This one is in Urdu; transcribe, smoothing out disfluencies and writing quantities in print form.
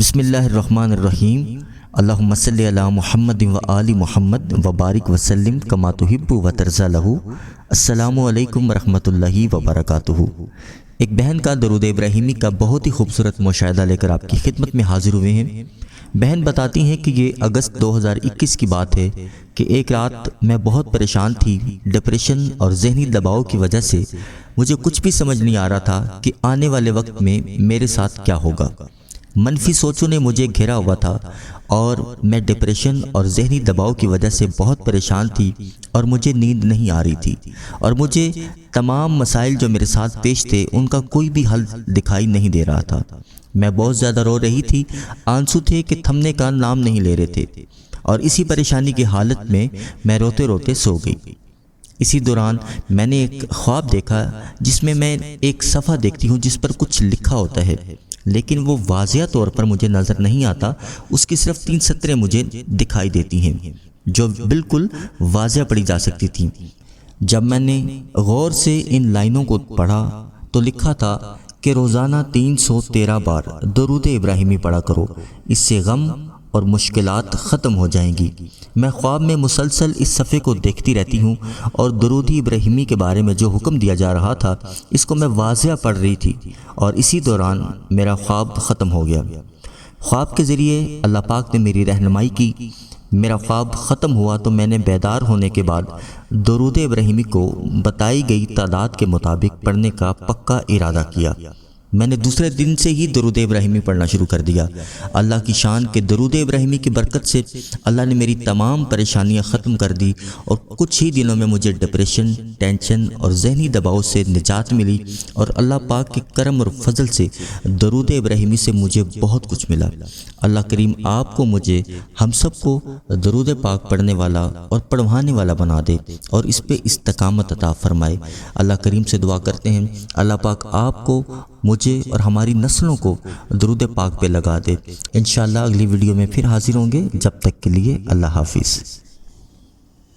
بسم اللہ الرحمن الرحیم اللہم صلی علی محمد و آل محمد و بارک وسلم کما تحب و ترضی لہ۔ السلام علیکم ورحمۃ اللہ وبرکاتہ۔ ایک بہن کا درود ابراہیمی کا بہت ہی خوبصورت مشاہدہ لے کر آپ کی خدمت میں حاضر ہوئے ہیں۔ بہن بتاتی ہیں کہ یہ اگست 2021 کی بات ہے کہ ایک رات میں بہت پریشان تھی۔ ڈپریشن اور ذہنی دباؤ کی وجہ سے مجھے کچھ بھی سمجھ نہیں آ رہا تھا کہ آنے والے وقت میں میرے ساتھ کیا ہوگا۔ منفی سوچوں نے مجھے گھیرا ہوا تھا اور میں ڈپریشن اور ذہنی دباؤ کی وجہ سے بہت پریشان تھی اور مجھے نیند نہیں آ رہی تھی اور مجھے تمام مسائل جو میرے ساتھ پیش تھے ان کا کوئی بھی حل دکھائی نہیں دے رہا تھا۔ میں بہت زیادہ رو رہی تھی، آنسو تھے کہ تھمنے کا نام نہیں لے رہے تھے، اور اسی پریشانی کی حالت میں روتے روتے سو گئی۔ اسی دوران میں نے ایک خواب دیکھا جس میں ایک صفحہ دیکھتی ہوں جس پر کچھ لکھا ہوتا ہے، لیکن وہ واضح طور پر مجھے نظر نہیں آتا۔ اس کی صرف 3 سطریں مجھے دکھائی دیتی ہیں جو بالکل واضح پڑھی جا سکتی تھیں۔ جب میں نے غور سے ان لائنوں کو پڑھا تو لکھا تھا کہ روزانہ 313 بار درود ابراہیمی پڑھا کرو، اس سے غم اور مشکلات ختم ہو جائیں گی۔ میں خواب میں مسلسل اس صفحے کو دیکھتی رہتی ہوں اور درود ابراہیمی کے بارے میں جو حکم دیا جا رہا تھا اس کو میں واضح پڑھ رہی تھی، اور اسی دوران میرا خواب ختم ہو گیا۔ خواب کے ذریعے اللہ پاک نے میری رہنمائی کی۔ میرا خواب ختم ہوا تو میں نے بیدار ہونے کے بعد درود ابراہیمی کو بتائی گئی تعداد کے مطابق پڑھنے کا پکا ارادہ کیا۔ میں نے دوسرے دن سے ہی درود ابراہیمی پڑھنا شروع کر دیا۔ اللہ کی شان کے درود ابراہیمی کی برکت سے اللہ نے میری تمام پریشانیاں ختم کر دی، اور کچھ ہی دنوں میں مجھے ڈپریشن، ٹینشن اور ذہنی دباؤ سے نجات ملی، اور اللہ پاک کے کرم اور فضل سے درود ابراہیمی سے مجھے بہت کچھ ملا۔ اللہ کریم آپ کو، مجھے، ہم سب کو درود پاک پڑھنے والا اور پڑھوانے والا بنا دے اور اس پہ استقامت عطا فرمائے۔ اللہ کریم سے دعا کرتے ہیں اللہ پاک آپ کو، مجھے اور ہماری نسلوں کو درود پاک پہ لگا دے۔ انشاءاللہ اگلی ویڈیو میں پھر حاضر ہوں گے، جب تک کے لیے اللہ حافظ۔